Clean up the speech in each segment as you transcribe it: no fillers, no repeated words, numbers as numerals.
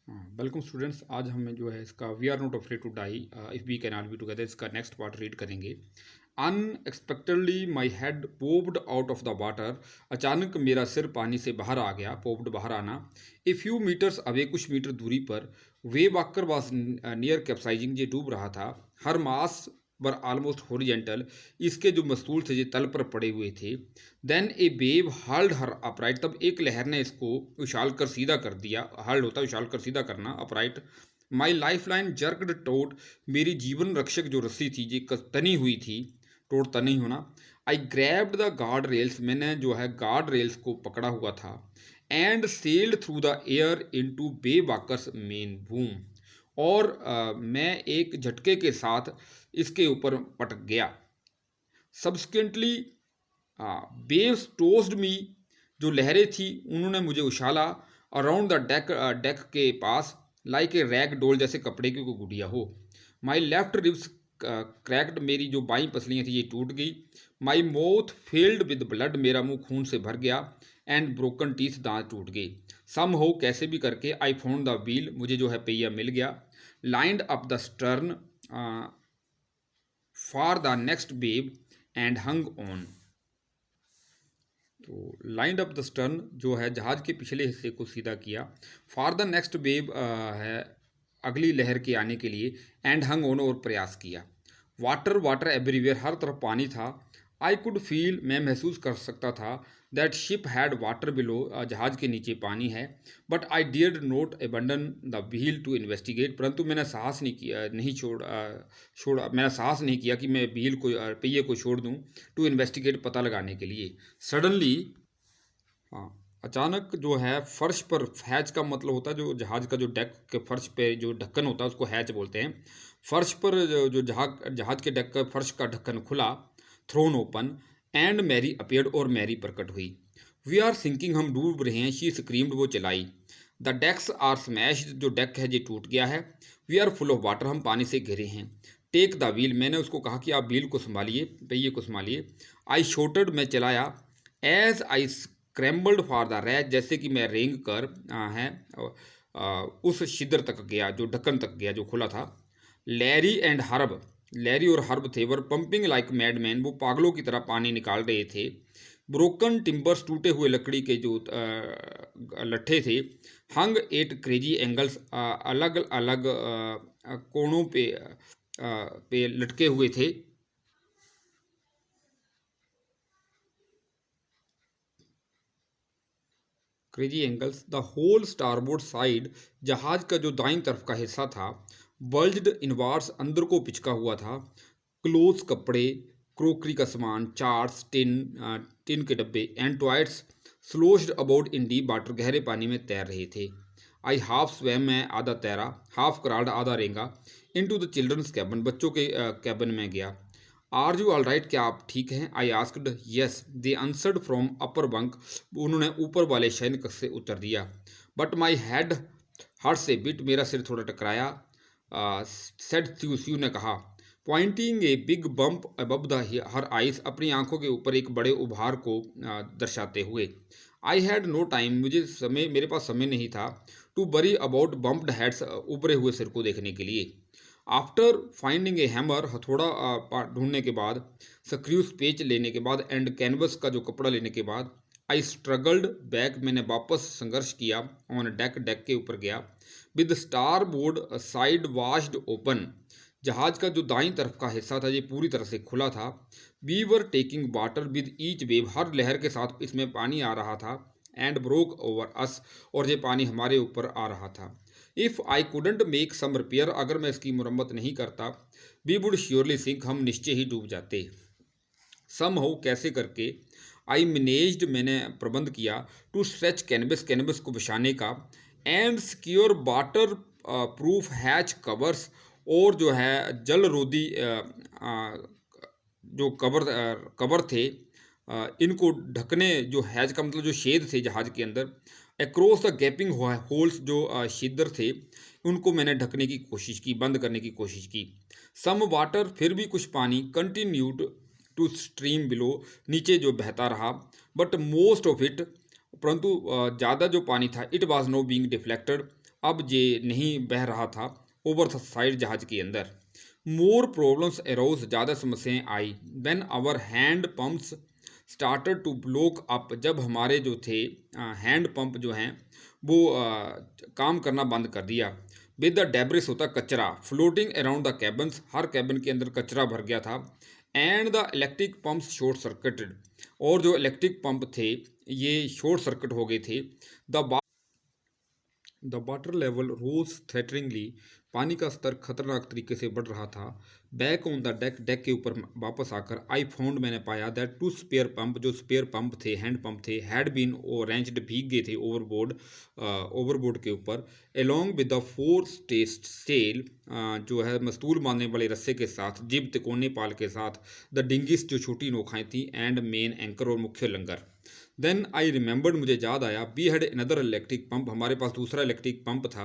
हाँ, welcome students. आज हम जो है इसका we are not afraid to die if we can all be together इसका नेक्स्ट पार्ट रीड करेंगे। Unexpectedly my head popped out of the water. अचानक मेरा सिर पानी से बाहर आ गया। पोप्ड बाहर आना। ए फ्यू मीटर्स अवे, कुछ मीटर दूरी पर वे वाकर वाज नियर कैप्साइजिंग, ये डूब रहा था। हर मास वर आलमोस्ट हॉरिजेंटल, इसके जो मस्तूल थे ये तल पर पड़े हुए थे। देन ए बेव हर्ल्ड हर अपराइट, तब एक लहर ने इसको उछाल कर सीधा कर दिया। हर्ल्ड होता है उछाल कर सीधा करना, अपराइट। माई लाइफ लाइन जर्कड टोट, मेरी जीवन रक्षक जो रस्सी थी ये तनी हुई थी। टोट तनी होना। I grabbed the guard rails, मैंने जो है गार्ड रेल्स को पकड़ा हुआ था। And sailed through the air into bay walkers main boom, और मैं एक झटके के साथ इसके ऊपर पटक गया। सब्सिक्वेंटली वेव्स टोस्ड मी, जो लहरें थी उन्होंने मुझे उछाला। अराउंड द डेक के पास, लाइक ए रैग डोल, जैसे कपड़े की कोई गुड़िया हो। माई लेफ्ट रिब्स क्रैक्ड, मेरी जो बाई पसलियाँ थी ये टूट गई। My mouth filled with blood, मेरा मुंह खून से भर गया। एंड ब्रोकन टीथ, दांत टूट गए। सम हो, कैसे भी करके, आई फाउंड द व्हील, मुझे जो है पहिया मिल गया। Lined up the stern for the next wave and hung on. तो लाइंड अप द स्टर्न जो है जहाज के पिछले हिस्से को सीधा किया। फॉर द नेक्स्ट वेव है अगली लहर के आने के लिए। एंड हंग ऑन, और प्रयास किया। वाटर वाटर एवरीवेयर, हर तरफ पानी था। आई कुड फील, मैं महसूस कर सकता था। That ship had water below, जहाज के नीचे पानी है। But I dared not abandon the wheel to investigate, परंतु मैंने साहस नहीं किया, नहीं छोड़ा, मैंने साहस नहीं किया कि मैं व्हील को, पहिए को छोड़ दूं, टू इन्वेस्टिगेट, पता लगाने के लिए। सडनली, हाँ, अचानक जो है फर्श पर, हैच का मतलब होता है जो जहाज का जो डेक के फर्श पे जो ढक्कन होता है उसको हैच बोलते हैं। फर्श पर जो जहाज के डेक का फर्श का ढक्कन खुला, thrown open. And Mary appeared, और मैरी प्रकट हुई। वी आर सिंकिंग, हम डूब रहे हैं। शी स्क्रीम्ड, वो चलाई। द डेक्स आर स्मैश्ड, जो डेक है ये टूट गया है। We are full of water, हम पानी से घिरे हैं। टेक द व्हील, मैंने उसको कहा कि आप व्हील को संभालिए, पहिए को संभालिए। आई शोटेड, मैं चलाया। As I scrambled for the hatch, जैसे कि मैं रेंग कर उस छिद्र तक गया, जो ढक्कन तक गया जो खुला था। लैरी एंड हर्ब, लैरी और हर्ब थे, वर पंपिंग लाइक मैडमैन, वो पागलों की तरह पानी निकाल रहे थे। ब्रोकन टिम्बर्स, टूटे हुए लकड़ी के जो लट्ठे थे। हंग एट क्रेजी एंगल्स, अलग अलग कोणों पे लटके हुए थे। Crazy angles, the whole starboard side, जहाज का जो दाईं तरफ का हिस्सा था। बल्ज्ड इनवार्ड्स, अंदर को पिचका हुआ था। क्लोथ्स, कपड़े। क्रोकरी का सामान, चार्ट्स, टिन के डब्बे। And toilets sloshed about in deep water, गहरे पानी में तैर रहे थे। आई हाफ स्वैम, मैं आधा तैरा। हाफ क्रॉल्ड, आधा रेंगा। इन टू द चिल्ड्रंस कैबिन, बच्चों के कैबिन में गया। आर यू ऑल राइट, क्या आप ठीक हैं? I asked. Yes, they answered from upper bunk, उन्होंने ऊपर वाले शयन कक्ष से उत्तर दिया। बट माई हेड हर्ट से बिट, मेरा सिर थोड़ा टकराया। सेड थ्यूस्यू ने कहा, pointing a big bump above the her eyes, अपनी आंखों के ऊपर एक बड़े उभार को दर्शाते हुए। आई हैड नो टाइम, मेरे पास समय नहीं था। To bury about bumped heads, उभरे हुए सिर को देखने के लिए। आफ्टर फाइंडिंग ए हैमर, हथौड़ा ढूंढने के बाद, स्क्रूज पेच लेने के बाद, एंड कैनवस का जो कपड़ा लेने के बाद, आई स्ट्रगल्ड बैक, मैंने वापस संघर्ष किया। ऑन डेक, डेक के ऊपर गया। With star board side washed open, जहाज का जो दाईं तरफ का हिस्सा था ये पूरी तरह से खुला था। We were taking water with each wave, हर लहर के साथ इसमें पानी आ रहा था। एंड ब्रोक ओवर अस, और ये पानी हमारे ऊपर आ रहा था। If I couldn't make some repair, अगर मैं इसकी मुरम्मत नहीं करता, वी वुड श्योरली सिंक, हम निश्चय ही डूब जाते। सम हो, कैसे करके, आई मैनेज्ड, मैंने प्रबंध किया। टू स्ट्रेच कैनवस, कैनवस को बिछाने का। And secure water proof hatch covers, और जो है जल रोधी जो कवर थे, इनको ढकने, जो हैज का मतलब जो छेद थे जहाज के अंदर। अक्रॉस द गैपिंग होल्स, जो छिद्र थे उनको मैंने ढकने की कोशिश की, बंद करने की कोशिश की। सम वाटर, फिर भी कुछ पानी। कंटिन्यूड टू स्ट्रीम बिलो, नीचे जो बहता रहा। बट मोस्ट ऑफ इट, परंतु ज़्यादा जो पानी था, it was know being deflected, अब ये नहीं बह रहा था ओवर द साइड जहाज के अंदर। मोर प्रॉब्लम्स अरोज, ज़्यादा समस्याएं आई। When our hand pumps started to block up, जब हमारे जो थे हैंड पंप जो हैं वो काम करना बंद कर दिया। विद द डेब्रिस, होता कचरा, फ्लोटिंग अराउंड द कैबन्स, हर कैबिन के अंदर कचरा भर गया था। And the electric pumps short circuited, और जो इलेक्ट्रिक पंप थे ये शॉर्ट सर्किट हो गए थे। The water level rose threateningly, पानी का स्तर खतरनाक तरीके से बढ़ रहा था। Back on the deck, deck के ऊपर वापस आकर आई फाउंड, मैंने पाया दैट टू स्पेयर पंप, जो स्पेयर पंप थे, हैंड पंप थे, हैड बीन ओ रेंच्ड, भीग गए थे ओवरबोर्ड, ओवरबोर्ड के ऊपर। Along with the forestay, जो है मस्तूल बांधने वाले रस्से के साथ, जिब तिकोने पाल के साथ, द डिंगिस, जो छोटी नौखाएं थी, एंड मेन एंकर, और मुख्य लंगर। देन आई रिमेंबर्ड, मुझे याद आया, we had another electric pump, हमारे पास दूसरा इलेक्ट्रिक पंप था,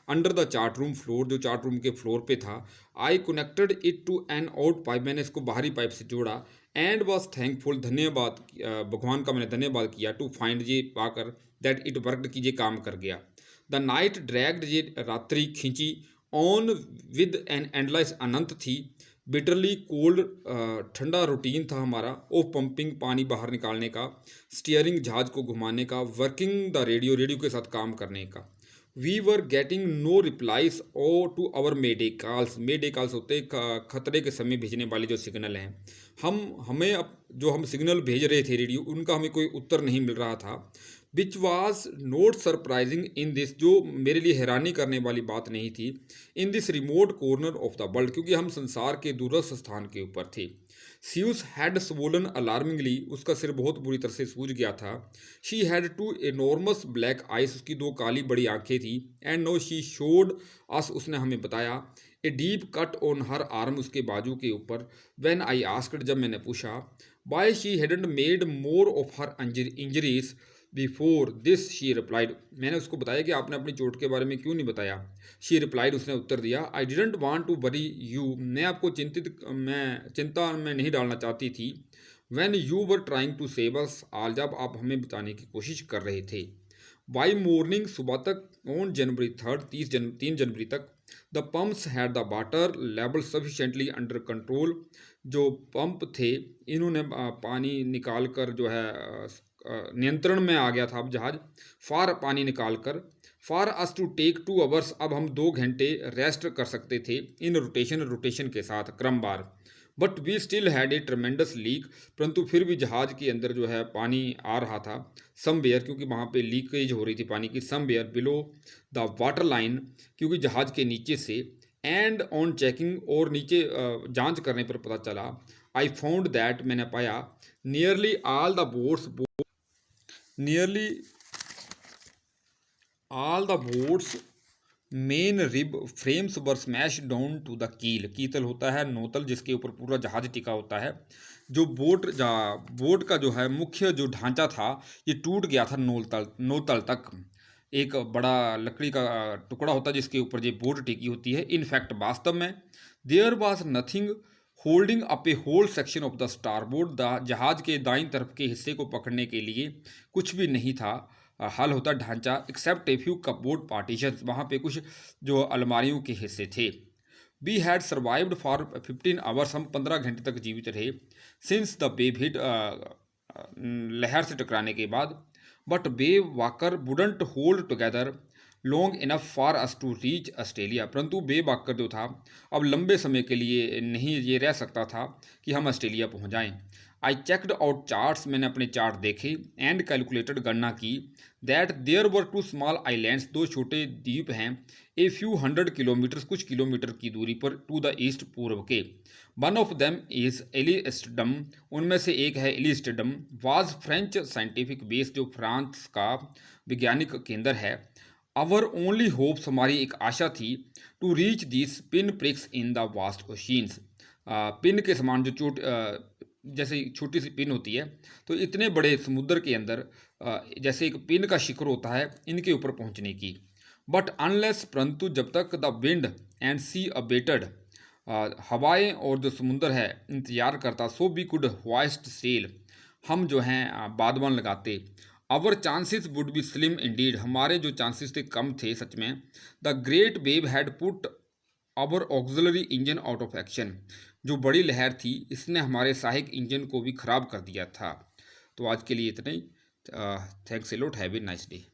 under the chart room floor, जो चार्ट रूम के फ्लोर पे था। I connected it to an out pipe, मैंने इसको बाहरी पाइप से जोड़ा। एंड वॉज थैंकफुल, धन्यवाद, भगवान का मैंने धन्यवाद किया, टू फाइंड, ये पाकर, दैट इट वर्कड, की ये काम कर गया। द नाइट ड्रैग्ड, ये रात्रि खींची, ऑन विद एन एंडलेस, अनंत थी। बिटरली कोल्ड, ठंडा रूटीन था हमारा, ऑफ पंपिंग, पानी बाहर निकालने का, स्टीयरिंग, जहाज को घुमाने का, वर्किंग द रेडियो, रेडियो के साथ काम करने का। We were getting no replies ओ to our mayday calls, mayday calls होते खतरे के समय भेजने वाले जो सिग्नल हैं, हमें अब जो हम सिग्नल भेज रहे थे रेडियो, उनका हमें कोई उत्तर नहीं मिल रहा था। Which was not surprising in this, जो मेरे लिए हैरानी करने वाली बात नहीं थी, in this remote corner of the world, क्योंकि हम संसार के दूरस्थ स्थान के ऊपर थे। सीयूस हैड स्वोलन अलार्मिंगली, उसका सिर बहुत बुरी तरह से सूज गया था। She had two enormous black eyes, उसकी दो काली बड़ी आंखें थी। And now she showed us, उसने हमें बताया, a deep cut on her arm, उसके बाजू के ऊपर। व्हेन आई आस्क्ड, जब मैंने पूछा, why she hadn't made more of her injuries before this, she replied, मैंने उसको बताया कि आपने अपनी चोट के बारे में क्यों नहीं बताया। शी रिप्लाइड, उसने उत्तर दिया, I didn't want to worry you, मैं आपको चिंता में नहीं डालना चाहती थी। When you were trying to save us all, जब आप हमें बचाने की कोशिश कर रहे थे। बाई मॉर्निंग, सुबह तक, ऑन जनवरी 3, 3 जनवरी तक, the pumps had the water level sufficiently under control, जो पंप थे इन्होंने पानी निकाल कर जो है नियंत्रण में आ गया था अब जहाज। फार, पानी निकाल कर, फार अस टू टेक 2 आवर्स, अब हम 2 घंटे रेस्ट कर सकते थे, इन रोटेशन के साथ, क्रमवार। But we still had a tremendous leak, परंतु फिर भी जहाज के अंदर जो है पानी आ रहा था, समवेयर, क्योंकि वहाँ पे लीकेज हो रही थी पानी की, somewhere below the water line, क्योंकि जहाज के नीचे से। एंड ऑन चेकिंग, और नीचे जांच करने पर पता चला, आई फाउंड दैट, मैंने पाया, nearly all the boats, nearly all the boats main rib frames were smash down to the keel, कीतल होता है नोतल जिसके ऊपर पूरा जहाज टिका होता है। जो बोट का जो है मुख्य जो ढांचा था, ये टूट गया था नोतल तक। एक बड़ा लकड़ी का टुकड़ा होता है जिसके ऊपर ये बोट टिकी होती है। इनफैक्ट, वास्तव में, there was nothing holding up a whole section of the starboard, the जहाज के दाईं तरफ के हिस्से को पकड़ने के लिए कुछ भी नहीं था, हल होता ढांचा, except a few cupboard partition, वहाँ पे कुछ जो अलमारियों के हिस्से थे। We had survived for 15 hours, हम 15 घंटे तक जीवित रहे, सिंस द वेव हिट, लहर से टकराने के बाद। But Wave Walker wouldn't hold together long enough for us to reach Australia, परंतु वेव वाकर जो था अब लंबे समय के लिए नहीं ये रह सकता था कि हम ऑस्ट्रेलिया पहुंच जाएं। आई चेकड आउट चार्ट्स, मैंने अपने चार्ट देखे, एंड कैलकुलेटेड, गणना की, that there were 2 small islands, 2 छोटे द्वीप हैं, ए फ्यू 100 किलोमीटर्स, कुछ किलोमीटर की दूरी पर, टू द ईस्ट, पूर्व के। One of them is Amsterdam, उनमें से एक है Amsterdam, was French scientific base, जो फ्रांस का वैज्ञानिक केंद्र है। आवर ओनली होप्स, हमारी एक आशा थी, to reach this pin pricks in the vast oceans, pin के समान जो जैसे छोटी सी पिन होती है, तो इतने बड़े समुद्र के अंदर जैसे एक पिन का शिखर होता है, इनके ऊपर पहुंचने की। बट अनलेस, परंतु जब तक, the wind and sea abated, हवाएं और जो समुद्र है इंतजार करता, so we could hoist sail, हम जो हैं बादवान लगाते। Our chances would be slim indeed, हमारे जो चांसेस थे कम थे सच में। The great wave had put our auxiliary engine out of action, जो बड़ी लहर थी इसने हमारे सहायक इंजन को भी खराब कर दिया था। तो आज के लिए इतना ही। Thanks a lot, have a nice day.